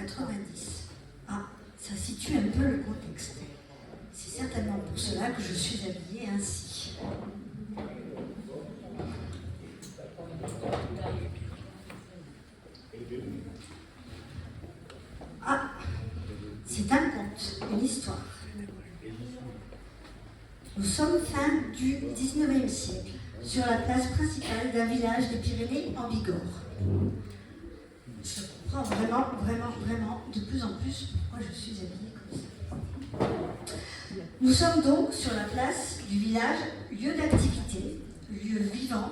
1990. Ah, ça situe un peu le contexte. C'est certainement pour cela que je suis habillée ainsi. Ah, c'est un conte, une histoire. Nous sommes fin du 19e siècle, sur la place principale d'un village des Pyrénées en Bigorre. Je comprends vraiment de plus en plus pourquoi je suis habillée comme ça. Nous sommes donc sur la place du village, lieu d'activité, lieu vivant,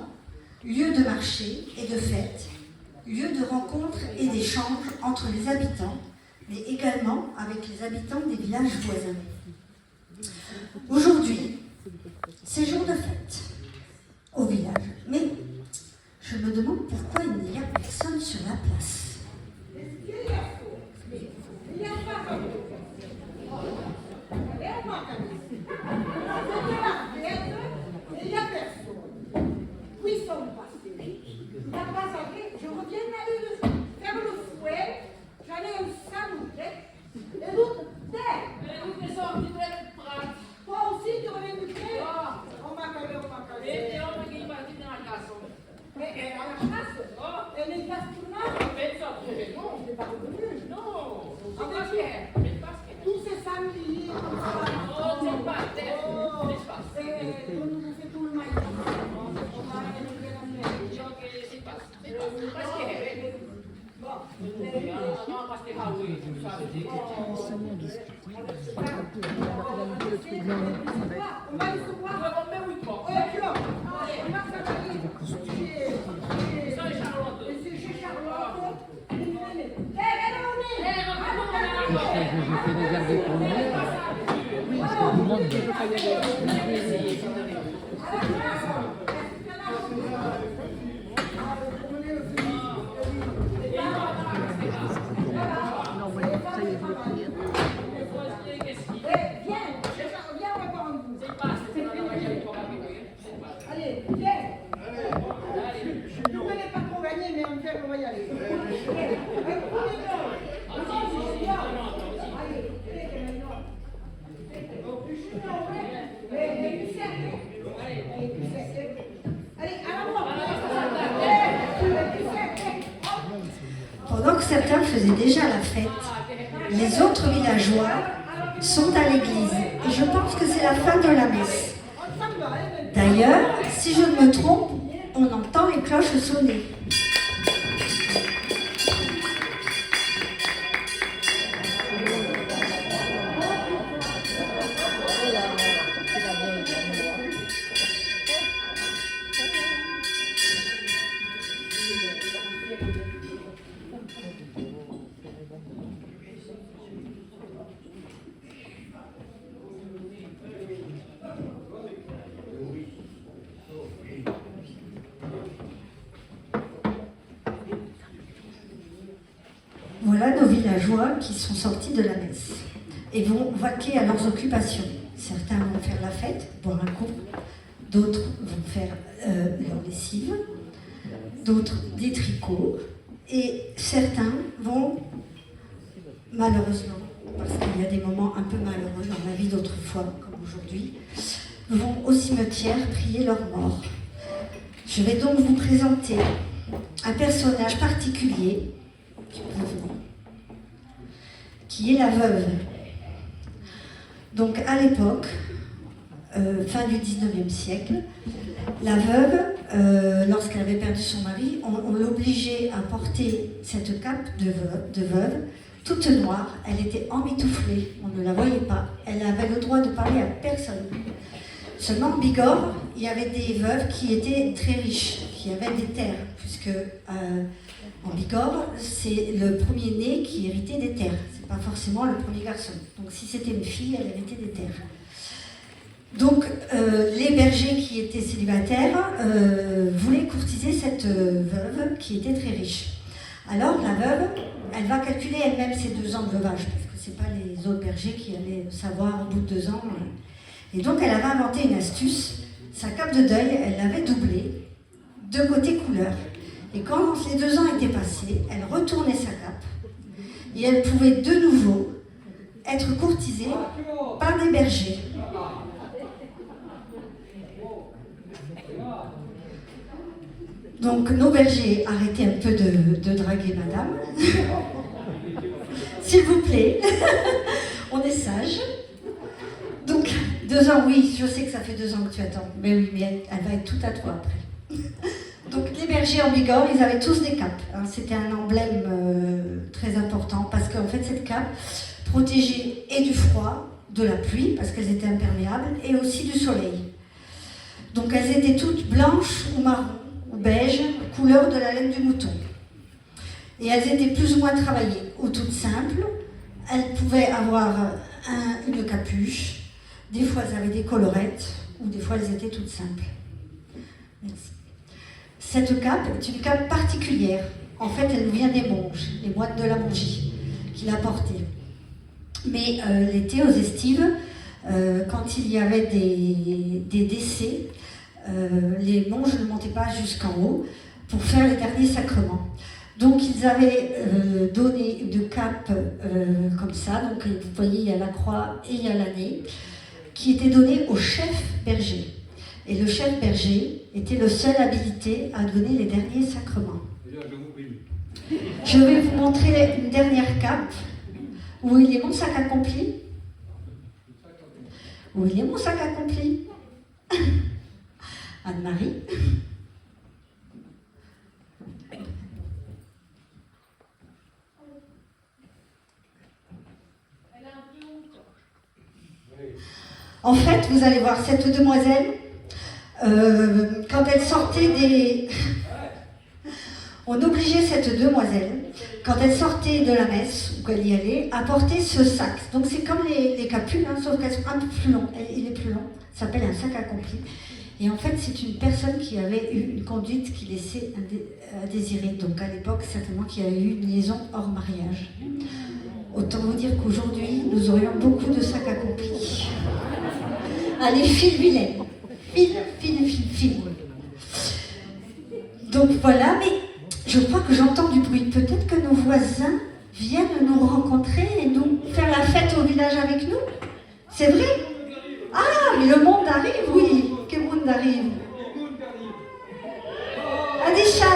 lieu de marché et de fête, lieu de rencontre et d'échange entre les habitants, mais également avec les habitants des villages voisins. Aujourd'hui, c'est jour de fête au village, mais je me demande pourquoi il n'y a personne sur la place. Je reviens d'aller faire le fouet, j'allais un samoulet, et l'autre terre. Toi aussi, tu reviens du pré? On m'a calé. Mais à la chasse, elle est casse pour moi. Non, je n'ai pas revenu. Non, tous ces samedis, nous fait tout le maïs. Allez, viens. Je ne connais pas trop gagner, mais on fait, on va y aller. Pendant que certains faisaient déjà la fête, les autres villageois sont à l'église et je pense que c'est la fin de la messe. D'ailleurs, si je ne me trompe, on entend les cloches sonner. Voilà nos villageois qui sont sortis de la messe et vont vaquer à leurs occupations. Certains vont faire la fête, boire un coup, d'autres vont faire leur lessive, d'autres des tricots, et certains vont, malheureusement, parce qu'il y a des moments un peu malheureux dans la vie d'autrefois, comme aujourd'hui, vont au cimetière prier leurs morts. Je vais donc vous présenter un personnage particulier qui est la veuve. Donc à l'époque, fin du 19e siècle, la veuve, lorsqu'elle avait perdu son mari, on l'obligeait à porter cette cape de veuve, toute noire. Elle était emmitouflée, on ne la voyait pas. Elle avait le droit de parler à personne. Seulement, en Bigorre, il y avait des veuves qui étaient très riches, qui avaient des terres, puisque en Bigorre, c'est le premier-né qui héritait des terres. C'est pas forcément le premier garçon. Donc si c'était une fille, elle héritait des terres. Donc les bergers qui étaient célibataires voulaient courtiser cette veuve qui était très riche. Alors la veuve, elle va calculer elle-même ses 2 ans de veuvage, parce que c'est pas les autres bergers qui allaient savoir au bout de 2 ans. Et donc elle avait inventé une astuce. Sa cape de deuil, elle l'avait doublée, de côté couleur. Et quand les 2 ans étaient passés, elle retournait sa cape et elle pouvait de nouveau être courtisée par des bergers. Donc nos bergers, arrêtez un peu de draguer madame. S'il vous plaît, on est sage. Donc 2 ans, oui, je sais que ça fait 2 ans que tu attends, mais oui, mais elle va être tout à toi après. Donc les bergers en Bigorre, ils avaient tous des capes. Hein. C'était un emblème très important parce qu'en fait cette cape protégeait et du froid, de la pluie, parce qu'elles étaient imperméables, et aussi du soleil. Donc elles étaient toutes blanches ou marron ou beige, couleur de la laine du mouton. Et elles étaient plus ou moins travaillées, ou toutes simples. Elles pouvaient avoir une capuche, des fois elles avaient des colorettes, ou des fois elles étaient toutes simples. Merci. Cette cape est une cape particulière. En fait, elle nous vient des monges, les moines de la Mongie, qui la portaient. Mais l'été, aux estives, quand il y avait des décès, les monges ne montaient pas jusqu'en haut pour faire les derniers sacrements. Donc ils avaient donné une cape comme ça, donc vous voyez, il y a la croix et il y a l'année, qui était donnée au chef berger. Et le chef berger était le seul habilité à donner les derniers sacrements. Je vais vous montrer une dernière cape. Où il est mon sac accompli? Où il est mon sac accompli? Anne-Marie? En fait, vous allez voir, cette demoiselle, quand elle sortait des... On obligeait cette demoiselle, quand elle sortait de la messe, ou qu'elle y allait, à porter ce sac. Donc c'est comme les capules, hein, sauf qu'elles sont un peu plus longues. Il est plus long, ça s'appelle un sac accompli. Et en fait, c'est une personne qui avait eu une conduite qui laissait à désirer. Donc à l'époque, certainement qu'il y a eu une liaison hors mariage. Autant vous dire qu'aujourd'hui, nous aurions beaucoup de sacs accomplis. Allez, file vilaine. File. Donc voilà, mais je crois que j'entends du bruit. Peut-être que nos voisins viennent nous rencontrer et nous faire la fête au village avec nous. C'est vrai? Ah, mais le monde arrive, oui. Quel monde arrive? Ah, des chats.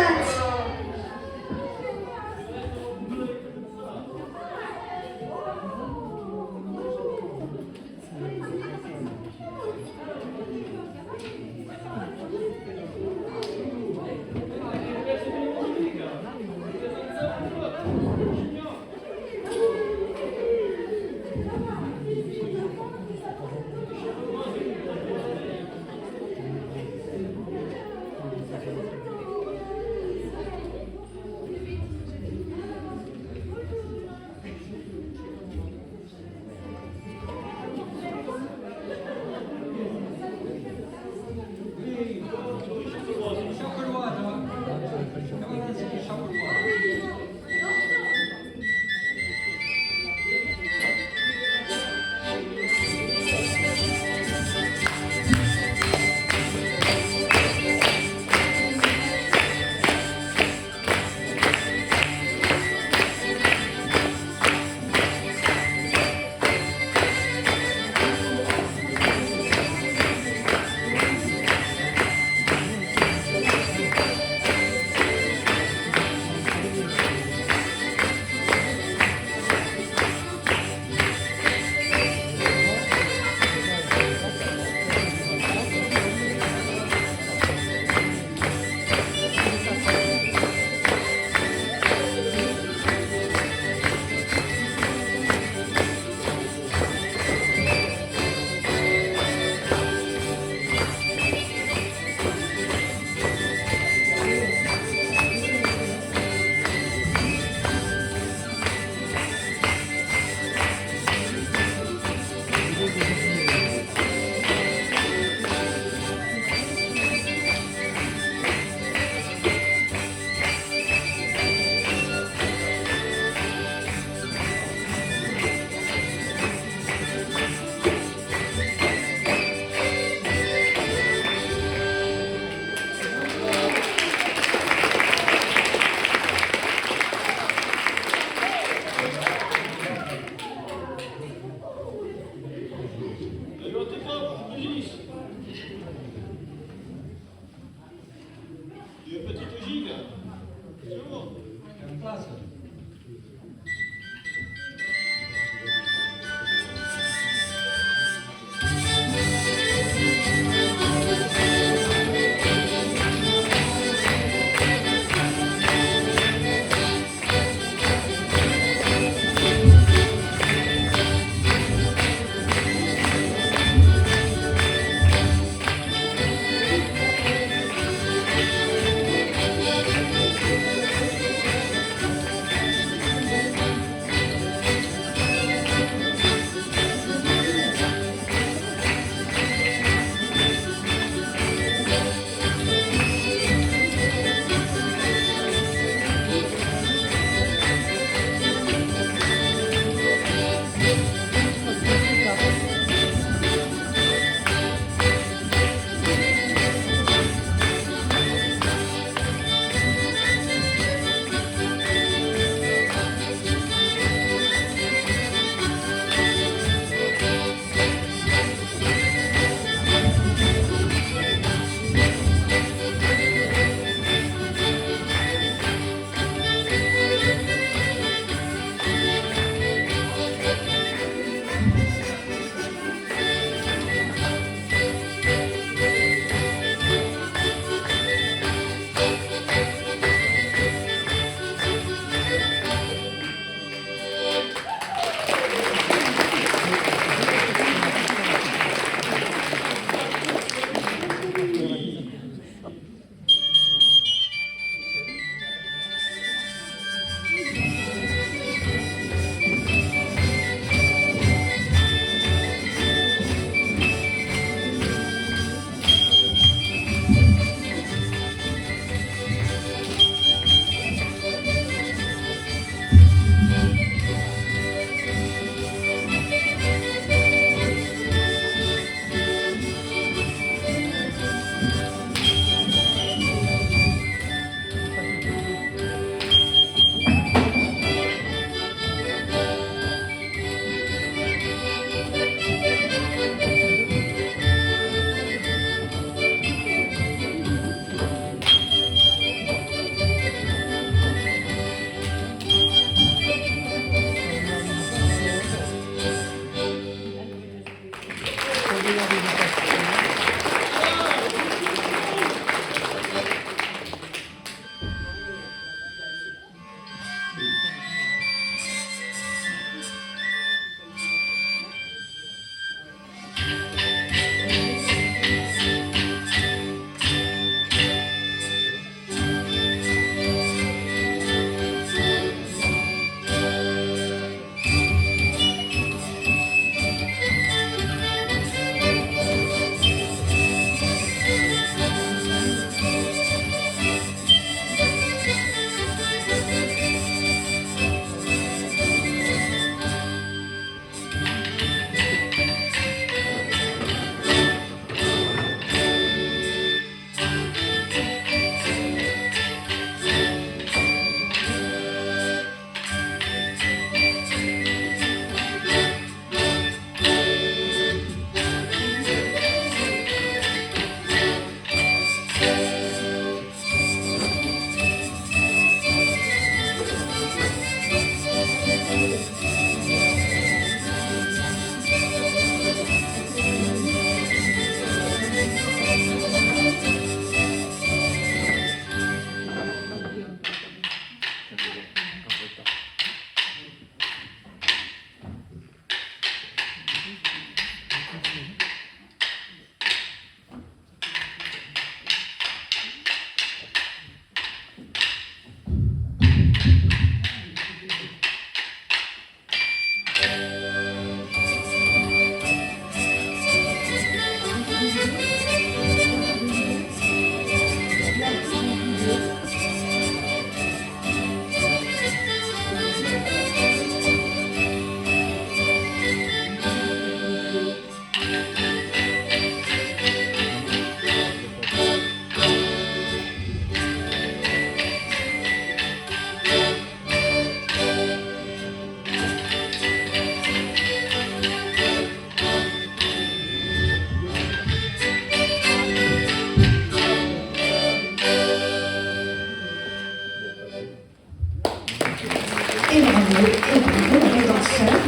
les danseurs.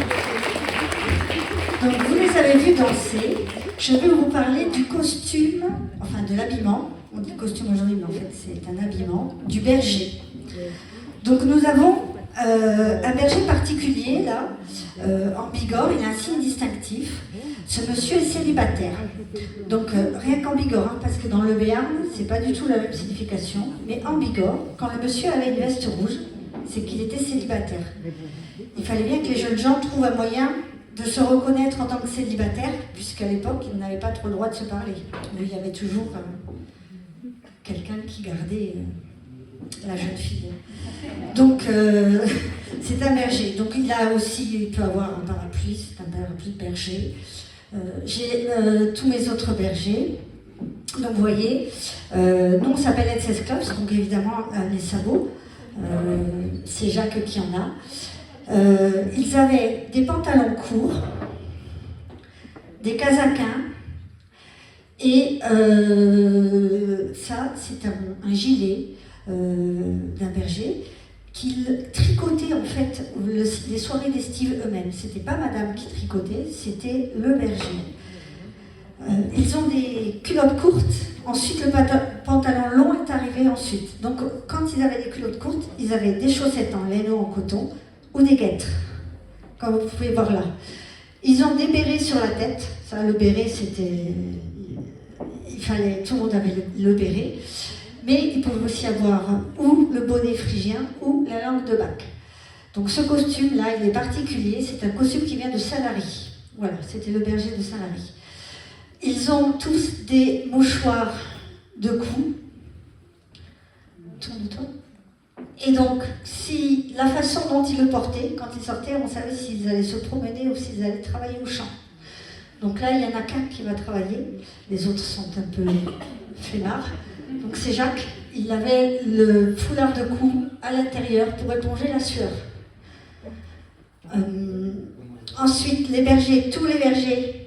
Donc vous les avez vus danser. Je vais vous parler du costume, enfin de l'habillement. On dit costume aujourd'hui, mais en fait c'est un habillement du berger. Donc nous avons un berger particulier là, en Bigorre. Il a un signe distinctif. Ce monsieur est célibataire. Donc rien qu'en Bigorre, hein, parce que dans le Béarn, c'est pas du tout la même signification. Mais en Bigorre, quand le monsieur avait une veste rouge, c'est qu'il était célibataire. Il fallait bien que les jeunes gens trouvent un moyen de se reconnaître en tant que célibataire, puisqu'à l'époque, ils n'avaient pas trop le droit de se parler. Mais il y avait toujours quelqu'un qui gardait la jeune fille. Donc, c'est un berger. Donc, il peut avoir un parapluie, c'est un parapluie de berger. J'ai tous mes autres bergers. Donc, vous voyez, nous, on s'appelle Etzes Clubs, donc évidemment, les sabots. C'est Jacques qui en a. Ils avaient des pantalons courts, des casaquins, et ça, c'est un gilet d'un berger qu'ils tricotaient en fait les soirées d'estive eux-mêmes. C'était pas madame qui tricotait, c'était le berger. Ils ont des culottes courtes, ensuite le pantalon long est arrivé ensuite. Donc quand ils avaient des culottes courtes, ils avaient des chaussettes en laine ou en coton ou des guêtres, comme vous pouvez voir là. Ils ont des bérets sur la tête. Ça, le béret, c'était... Tout le monde avait le béret. Mais ils pouvaient aussi avoir ou le bonnet phrygien ou la langue de Bac. Donc ce costume-là, il est particulier. C'est un costume qui vient de Saint-Lary. Voilà, c'était le berger de Saint-Lary. Ils ont tous des mouchoirs de cou. Tourne-toi. Et donc, si la façon dont ils le portaient, quand ils sortaient, on savait s'ils allaient se promener ou s'ils allaient travailler au champ. Donc là, il n'y en a qu'un qui va travailler. Les autres sont un peu flemmards. Donc c'est Jacques. Il avait le foulard de cou à l'intérieur pour éponger la sueur. Ensuite, les bergers, tous les bergers,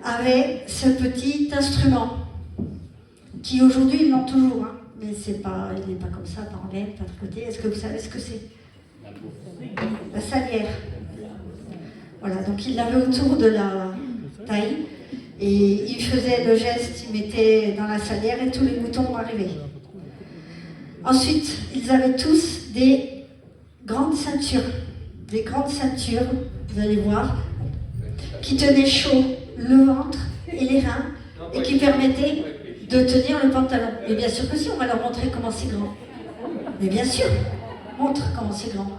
avaient ce petit instrument qui aujourd'hui ils l'ont toujours, hein, mais il n'est pas comme ça, pas en laine, pas de côté. Est-ce que vous savez ce que c'est? La salière. Voilà, donc il l'avait autour de taille. Et il faisait le geste, il mettait dans la salière et tous les moutons arrivaient. Ensuite, ils avaient tous des grandes ceintures, vous allez voir, qui tenaient chaud le ventre et les reins et qui permettaient de tenir le pantalon. Mais bien sûr que si, on va leur montrer comment c'est grand. Mais bien sûr, montre comment c'est grand.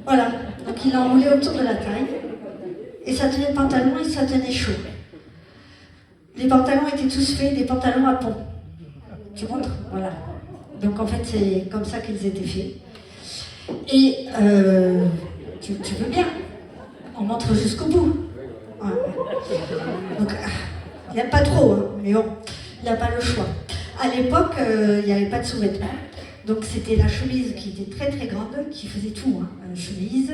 Voilà, donc il a enroulé autour de la taille et ça tenait le pantalon et ça tenait chaud. Les pantalons étaient tous faits, des pantalons à pont. Tu montres? Voilà. Donc en fait, c'est comme ça qu'ils étaient faits. Et tu veux bien, on montre jusqu'au bout. Ouais. Donc, il n'y a pas trop, hein, mais bon, il n'y a pas le choix. À l'époque, il n'y avait pas de sous-vêtements. Donc c'était la chemise qui était très très grande, qui faisait tout. Hein. Chemise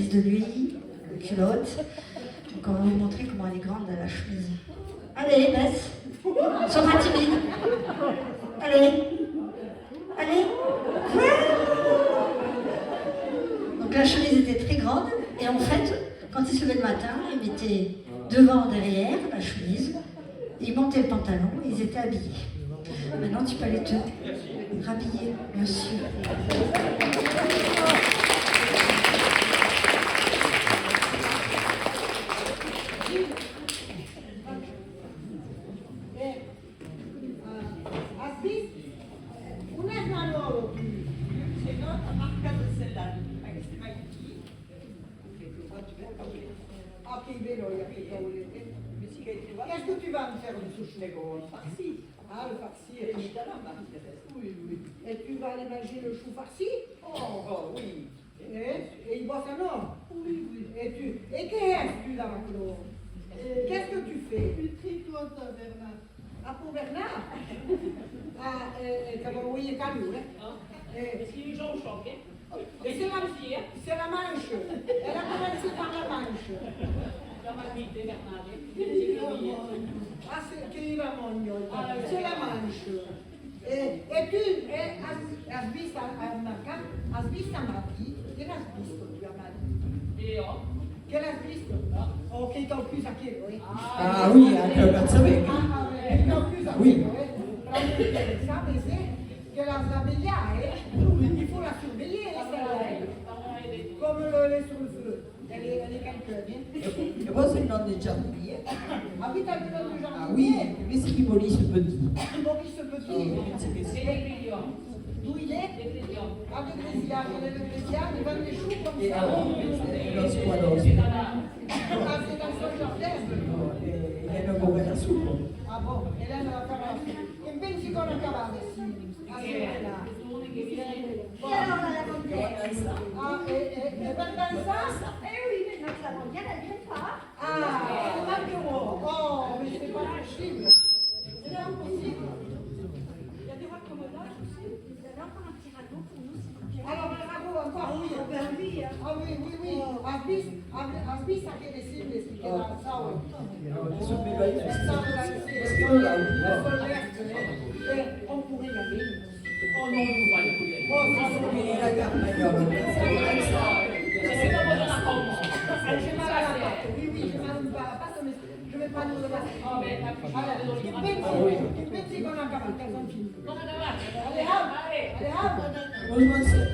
de nuit, culotte. Donc on va vous montrer comment elle est grande la chemise. Allez, baisse. Sois pas timide. Allez. Allez. Donc la chemise était très grande et en fait, quand il se levait le matin, il mettait devant, derrière la chemise, il montait le pantalon et ils étaient habillés. Maintenant, tu peux aller te rhabiller, monsieur. Qu'est-ce que tu vas me faire du souche-négo? Farci. Ah, le farci, évidemment. Oui, oui. Et tu vas aller manger le chou farci? Oh, oui. Et il boit un homme? Oui, oui. Et qu'est-ce que tu là, Maclo? Qu'est-ce que tu fais? Je tricote à Bernard. Ah, pour Bernard? Ah, oui, il calme, hein? Parce qu'il est au choc, hein? Et c'est la manche. Elle a commencé par la manche. Ah, c'est qui la mogno? C'est la manche. E tu has visto a Mati? Che l'has visto tu a Mati? Io? Che l'has visto? Oh, che t'ho chiuso a chiedo, eh? Ah oui, anche un cazzo vecchio. Che t'ho chiuso a chiedo, eh? Praticamente, sapete che la sbagliare, il faut la surveiller, comme le sur le feu. Elle est quelqu'un. E poi sei il nonno di Gianni. Ah oui, t'as vu le genre? Ah oui, lui c'est qui Maurice Petit. Maurice Petit. C'est des millions. D'où il est? Des millions. Ah, de Brésilien, il vend des choux comme E ça. lo squadro. Ah, c'est dans son jardin. E non come da succo. Ah bon, Hélène va faire un pensi con la cavale, sì. Ah, sì, là. Et alors, la lavandière? Ah, et ben dans ça? Eh oui, mais notre lavandière, elle ne vient pas. Ah, Marguerite. Oh, mais c'est pas possible. C'est impossible. Il y a des raccommodages aussi. Vous avez encore un petit radeau pour nous, s'il vous plaît? Alors, un radeau encore, oui. Oh, ben oui, hein. Ah oui, oui, oui. Asbis a che simile si chiama Sao. Sono più belli. On pourrait y aller. Oh non, non va le couler. Oh, c'est La carmagnola. C'est pas bon la pompe. j'ai mal à la patte. Oui, oui, j'ai mal à la patte, mais je vais prendre le basket. Oh, mais t'as plus Allora, che pensi con la cavata? non è davanti. Allez, hop! Allez, hop! Bonjour, c'est...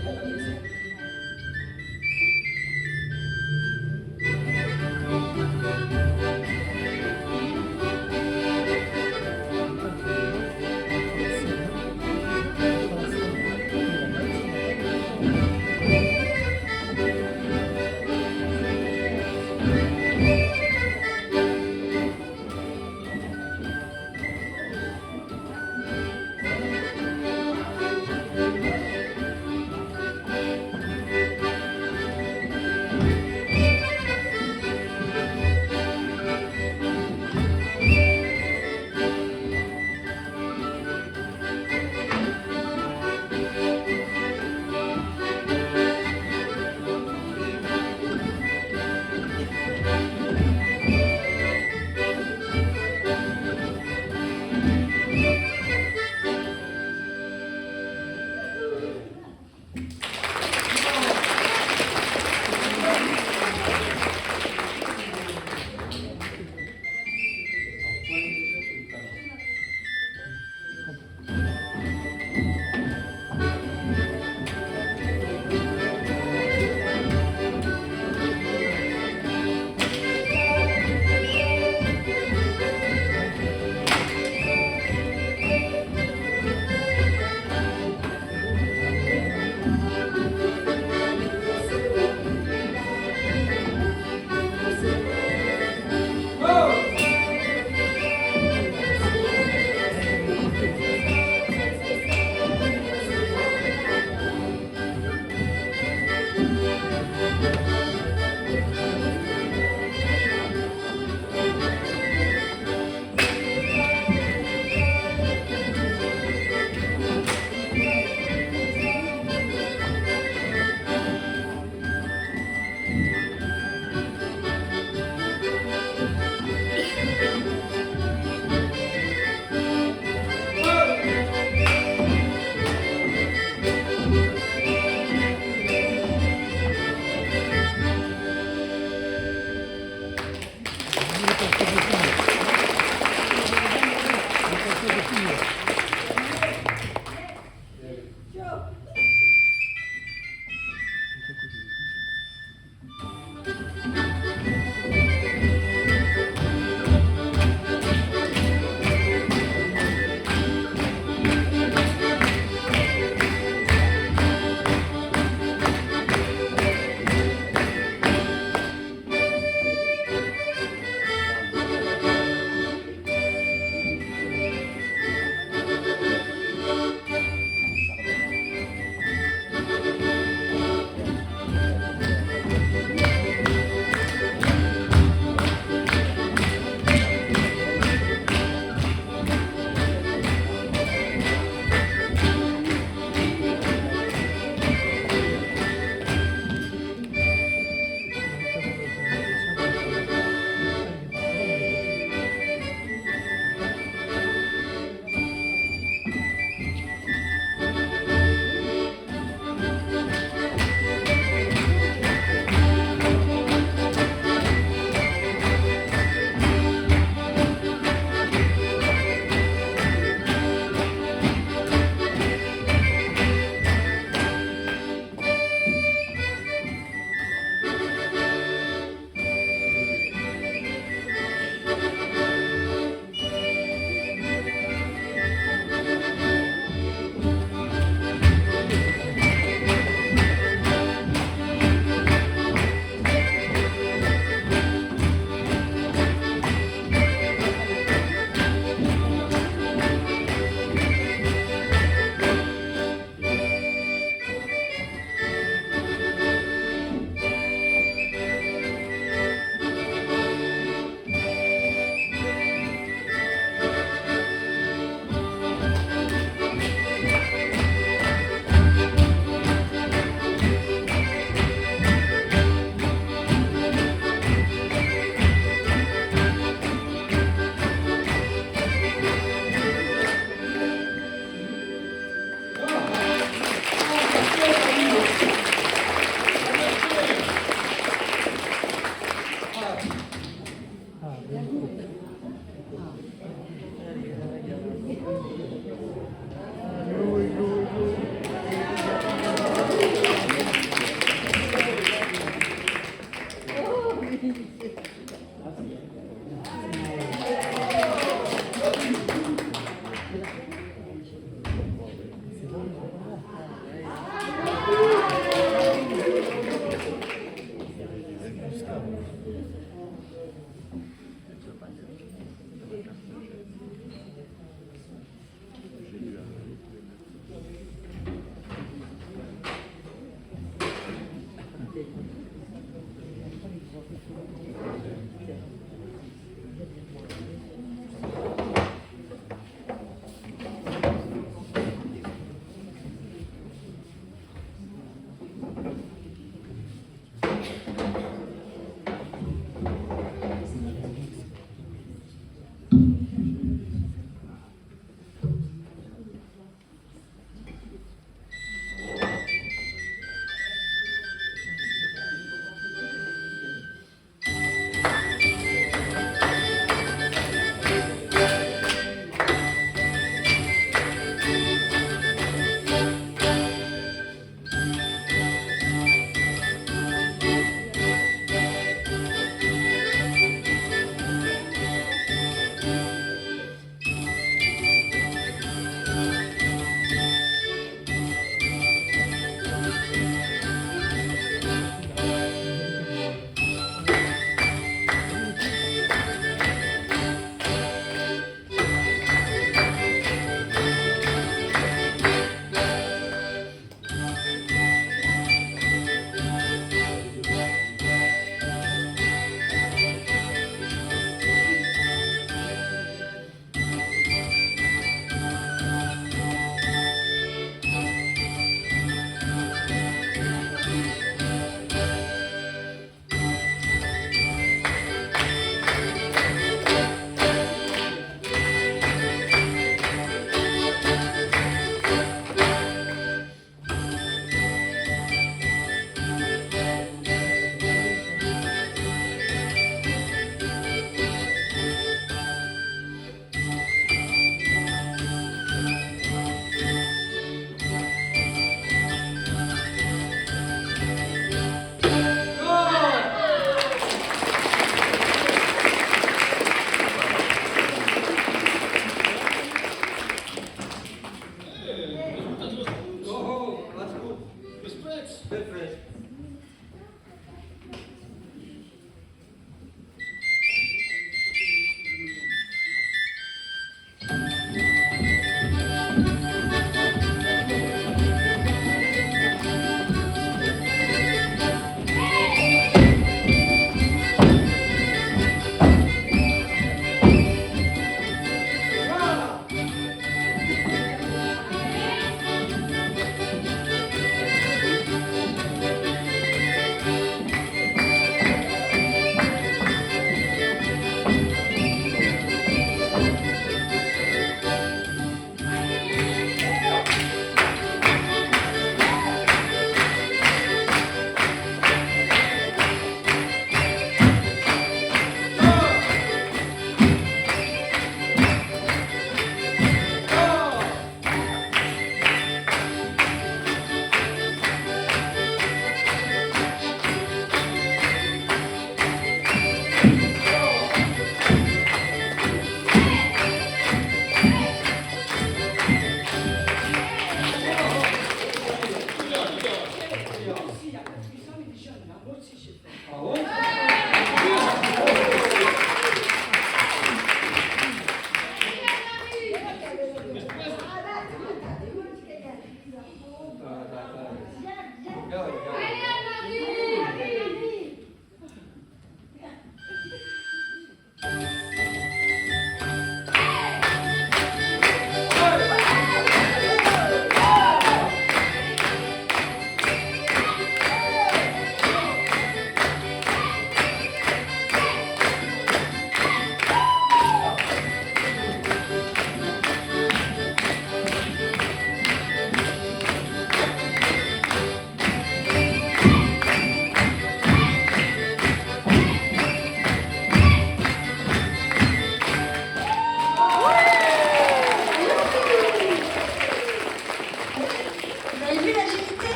Vous avez vu l'agilité?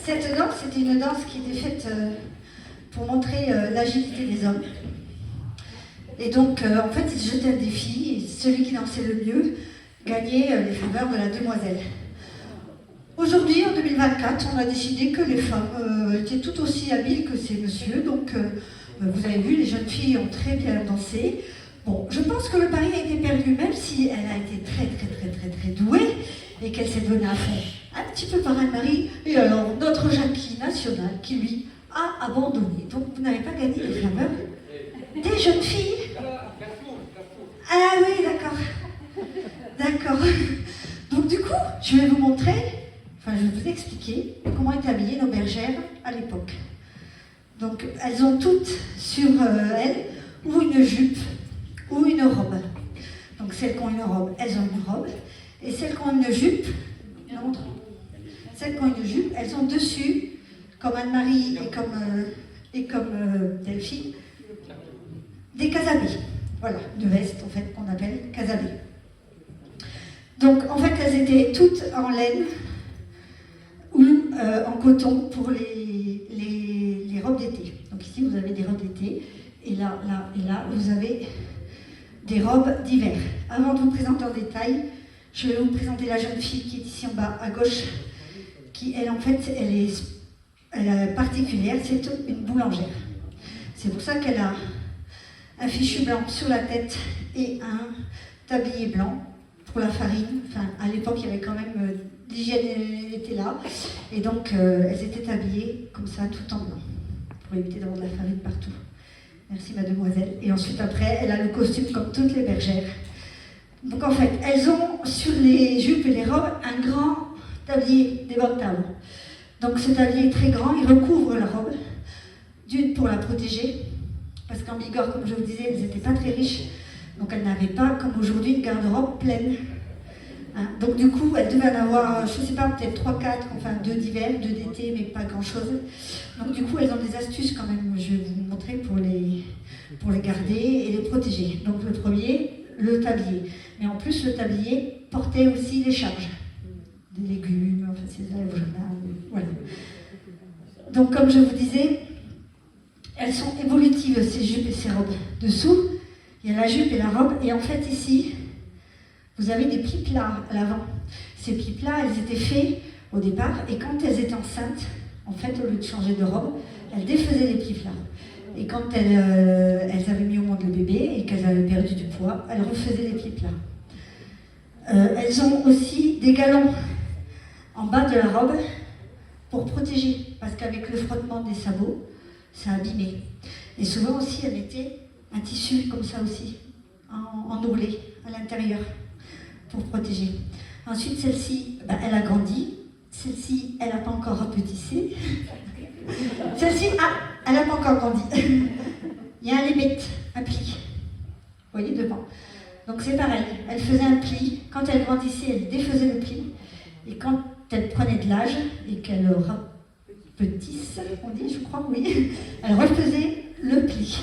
Cette danse, c'était une danse qui était faite pour montrer l'agilité des hommes. Et donc, en fait, ils se jetaient un défi, et celui qui dansait le mieux gagnait les faveurs de la demoiselle. Aujourd'hui, en 2024, on a décidé que les femmes étaient tout aussi habiles que ces messieurs. Donc, vous avez vu, les jeunes filles ont très bien dansé. Bon, je pense que le pari a été perdu, même si elle a été très douée et qu'elle s'est donnée à fond. Un petit peu par Anne-Marie. Et alors, notre Jackie nationale qui, lui, a abandonné. Donc, vous n'avez pas gagné les faveurs des jeunes filles. Ah oui, d'accord. D'accord. Donc, du coup, je vais vous montrer, enfin, je vais vous expliquer comment étaient habillées nos bergères à l'époque. Donc, elles ont toutes sur elles ou une jupe ou une robe. Donc, celles qui ont une robe, elles ont une robe. Et celles qui ont une jupe, montre. Celles qui ont une jupe, elles ont dessus, comme Anne-Marie et comme Delphine, des casabés. Voilà, de vestes en fait qu'on appelle casabés. Donc en fait elles étaient toutes en laine ou en coton pour les robes d'été. Donc ici vous avez des robes d'été et là vous avez des robes d'hiver. Avant de vous présenter en détail, je vais vous présenter la jeune fille qui est ici en bas à gauche, qui elle en fait elle est particulière, c'est une boulangère. C'est pour ça qu'elle a un fichu blanc sur la tête et un tablier blanc pour la farine. Enfin, à l'époque, il y avait quand même l'hygiène était là, et donc elles étaient habillées comme ça, tout en blanc, pour éviter d'avoir de la farine partout. Merci mademoiselle. Et ensuite après, elle a le costume comme toutes les bergères. Donc en fait, elles ont sur les jupes et les robes un grand tablier débordable. Donc ce tablier est très grand, il recouvre la robe, d'une pour la protéger, parce qu'en Bigorre, comme je vous disais, elles n'étaient pas très riches, donc elles n'avaient pas, comme aujourd'hui, une garde-robe pleine. Hein, donc du coup, elles devaient en avoir, je ne sais pas, peut-être 3, 4, enfin 2 d'hiver, 2 d'été, mais pas grand-chose. Donc du coup, elles ont des astuces quand même, je vais vous montrer pour les garder et les protéger. Donc le premier, le tablier. Mais en plus, le tablier portait aussi les charges. Des légumes, enfin c'est ça, le journal, voilà. Donc comme je vous disais, elles sont évolutives ces jupes et ces robes. Dessous, il y a la jupe et la robe, et en fait ici, vous avez des plis plats à l'avant. Ces plis plats, elles étaient faits au départ, et quand elles étaient enceintes, en fait, au lieu de changer de robe, elles défaisaient les plis plats. Et quand elles avaient mis au monde le bébé et qu'elles avaient perdu du poids, elles refaisaient les plis plats. Elles ont aussi des galons en bas de la robe pour protéger, parce qu'avec le frottement des sabots, ça abîmait. Et souvent aussi, elles mettaient un tissu comme ça aussi, en ourlet, à l'intérieur, pour protéger. Ensuite, celle-ci, elle a grandi. Celle-ci, elle n'a pas encore rapetissé. Celle-ci, elle n'a pas encore grandi. Il y a un limite, un pli. Vous voyez, devant. Donc c'est pareil, elle faisait un pli. Quand elle grandissait, elle défaisait le pli. Et quand elle prenait de l'âge et qu'elle rapetisse, on dit, je crois, oui, elle refaisait le pli.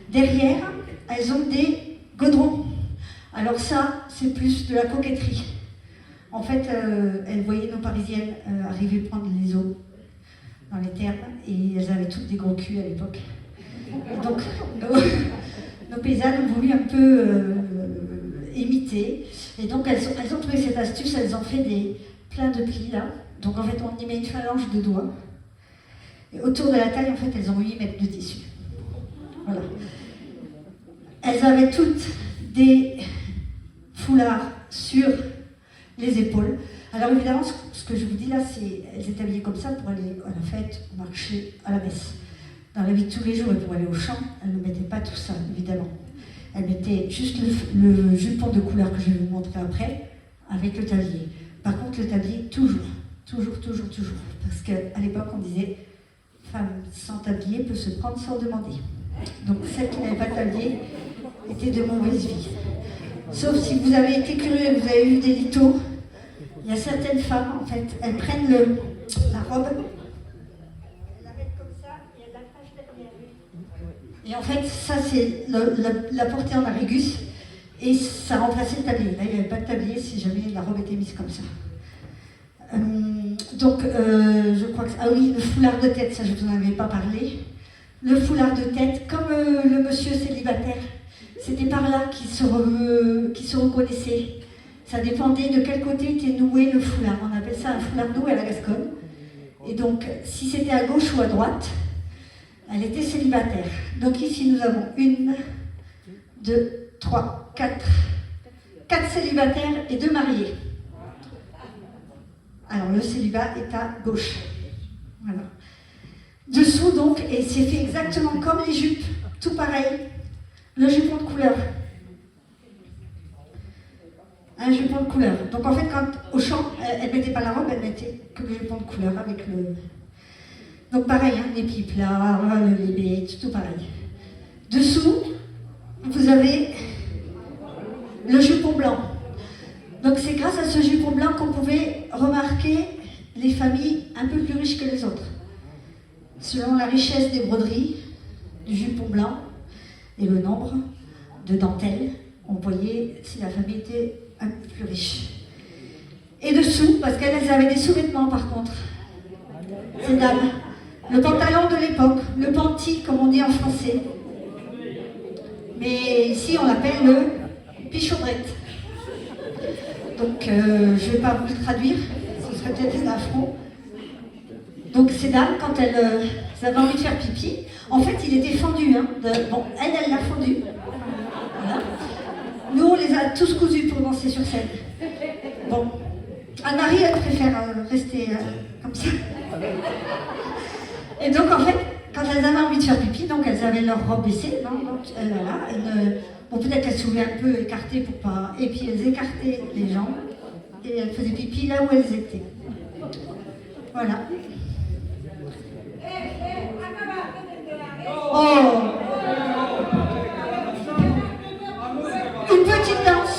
Derrière, elles ont des godrons. Alors ça, c'est plus de la coquetterie. En fait, elles voyaient nos Parisiennes arriver prendre les eaux dans les termes, et elles avaient toutes des gros culs à l'époque. Et donc, nos paysannes ont voulu un peu imiter. Et donc, elles ont trouvé cette astuce, elles ont fait plein de plis là. Donc, en fait, on y met une phalange de doigts. Et autour de la taille, en fait, elles ont 8 mètres de tissu. Voilà. Elles avaient toutes des foulards sur les épaules. Alors évidemment, ce que je vous dis là, c'est elles étaient habillées comme ça pour aller à la fête, au marché, à la messe. Dans la vie de tous les jours et pour aller au champ, elles ne mettaient pas tout ça, évidemment. Elles mettaient juste le jupon de couleur que je vais vous montrer après, avec le tablier. Par contre, le tablier, toujours. Parce qu'à l'époque, on disait, femme sans tablier peut se prendre sans demander. Donc celle qui n'avait pas de tablier était de mauvaise vie. Sauf si vous avez été curieux et que vous avez eu des litos, il y a certaines femmes, en fait, elles prennent la robe, elles la mettent comme ça et elles l'attachent derrière. Et en fait, ça c'est la portée en arigus et ça remplaçait le tablier. Là, il n'y avait pas de tablier si jamais la robe était mise comme ça. Donc, je crois que... Ah oui, le foulard de tête, ça je ne vous en avais pas parlé. Le foulard de tête, comme le monsieur célibataire, c'était par là qu'il se reconnaissait. Ça dépendait de quel côté était noué le foulard. On appelle ça un foulard noué à la Gascogne. Et donc, si c'était à gauche ou à droite, elle était célibataire. Donc ici, nous avons 1, 2, 3, 4. 4 célibataires et 2 mariés. Alors, le célibat est à gauche. Voilà. Dessous, donc, et c'est fait exactement comme les jupes, tout pareil, le jupon de couleur. Un jupon de couleur. Donc, en fait, quand au champ, elle ne mettait pas la robe, elle mettait que le jupon de couleur avec le... Donc, pareil, hein, les pieds plats, le libé, tout pareil. Dessous, vous avez le jupon blanc. Donc, c'est grâce à ce jupon blanc qu'on pouvait remarquer les familles un peu plus riches que les autres. Selon la richesse des broderies, du jupon blanc et le nombre de dentelles, on voyait si la famille était un peu plus riche. Et dessous, parce qu'elles avaient des sous-vêtements par contre, ces dames, le pantalon de l'époque, le panty comme on dit en français, mais ici on l'appelle le pichaubrette. Donc je ne vais pas vous le traduire, ce serait peut-être un affront. Donc ces dames, quand elles avaient envie de faire pipi, en fait il était fendu. Hein, bon, elle l'a fendu. Voilà. Nous on les a tous cousus pour danser sur scène. Bon, Anne-Marie elle préfère rester comme ça. Et donc en fait, quand elles avaient envie de faire pipi, donc elles avaient leur robe baissée, non, donc voilà, bon peut-être qu'elles se soulevaient un peu écartées pour pas... Et puis elles écartaient les jambes et elles faisaient pipi là où elles étaient. Voilà. Oh! Une petite danse.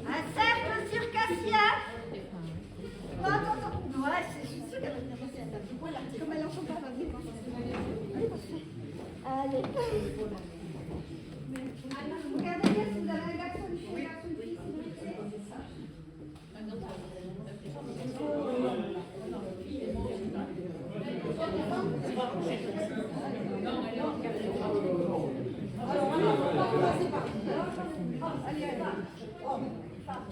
Un cercle circassien. Non, attends. Ouais, je suis sûre qu'elle va venir passer à table. Voilà, comme elle entend pas, elle va venir passer à table. Allez, parfait. Allez. Regardez bien si vous avez un garçon, une fille, un garçon, une fille, s'il vous plaît. Alors, maintenant, on va commencer par allez, allez. Homme, femme.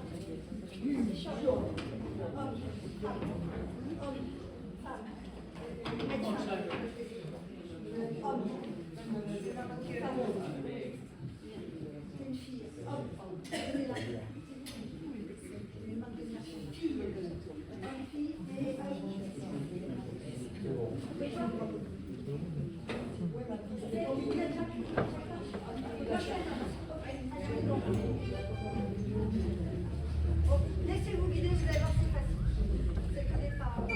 Laissez-vous guider, vous allez voir, c'est facile. C'est que des paroles.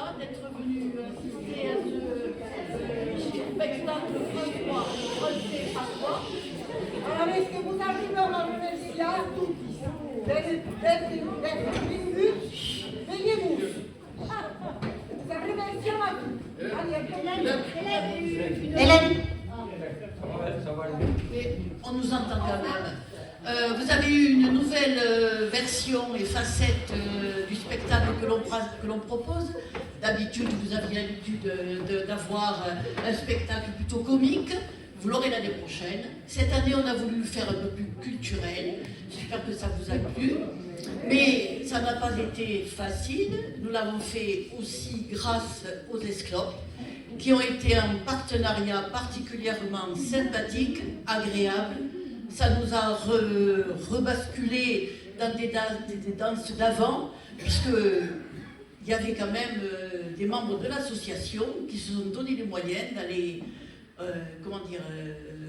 François d'être venu assister à ce spectacle François, français François. Alors, est-ce que vous arrivez à remercier à tous d'être minutes? Veillez-vous. Vous avez remercié à tous. Allez, Hélène, Mais on nous entend quand même. Vous avez eu une nouvelle version et facette du spectacle que l'on propose. D'habitude, vous aviez l'habitude d'avoir un spectacle plutôt comique. Vous l'aurez l'année prochaine. Cette année, on a voulu le faire un peu plus culturel. J'espère que ça vous a plu. Mais ça n'a pas été facile. Nous l'avons fait aussi grâce aux Esclopes, qui ont été un partenariat particulièrement sympathique, agréable. Ça nous a rebasculé dans des danses d'avant, puisqu'il y avait quand même des membres de l'association qui se sont donné les moyens d'aller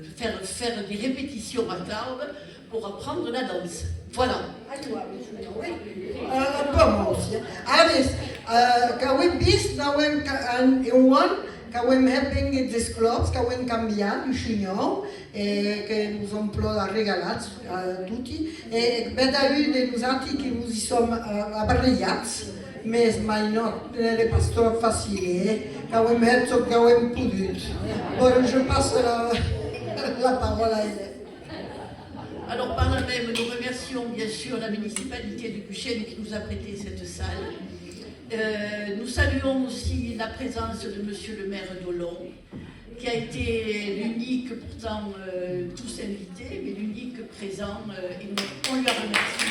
faire des répétitions à table pour apprendre la danse. Voilà. Vamos. Alice, kawin bis na wen one, kawin helping des clubs, kawin cambiar o chinhão, que nous emploie a regalat a tutti, e beda de nous anti que nous y sommes abarreiats, mas mai not le pastor facile, kawin herzog, kawin pudut. Bon, je passe la parole à elle. Alors par là même, nous remercions bien sûr la municipalité de Guchen qui nous a prêté cette salle. Nous saluons aussi la présence de monsieur le maire d'Olon, qui a été l'unique, pourtant tous invités, mais l'unique présent, et on lui a remercié.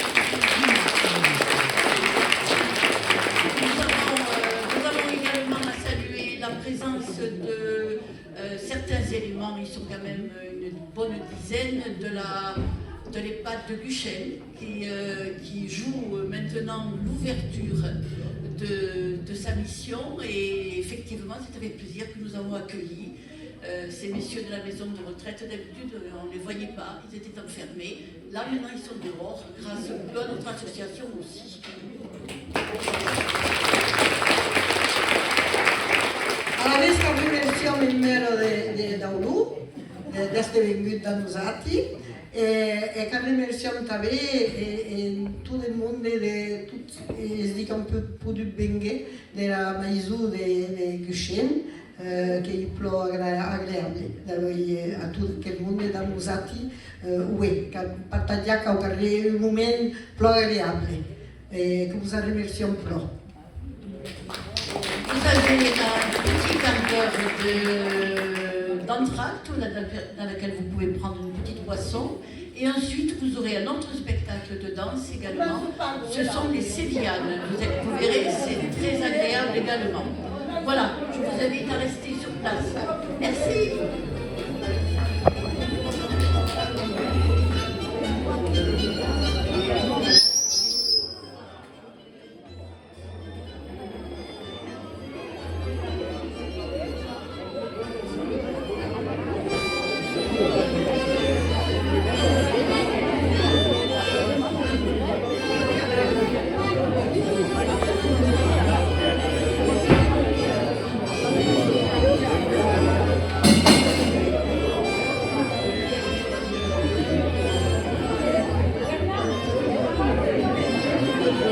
Nous avons également à saluer la présence de certains éléments, ils sont quand même une bonne dizaine, de l'EHPAD de Guchen, qui joue maintenant l'ouverture de sa mission, et effectivement c'est avec plaisir que nous avons accueilli ces messieurs de la maison de retraite. D'habitude on ne les voyait pas, ils étaient enfermés, là maintenant ils sont dehors grâce à notre association aussi. A la vez que ringraziamo il mero di Daulu, di essere venuto da Nusati, e che ringraziamo anche tutto il mondo, si dice un po' di bene, della Maisù di Guchen, che è più agréabile a tutto il mondo da Nusati, che partagiamo un momento più agréabile, che vi ringraziamo più. Vous avez un petit quart d'heure d'entracte dans laquelle vous pouvez prendre une petite boisson, et ensuite vous aurez un autre spectacle de danse également. Ce sont les sévillanes. Vous verrez, c'est très agréable également. Voilà, je vous invite à rester sur place. Merci.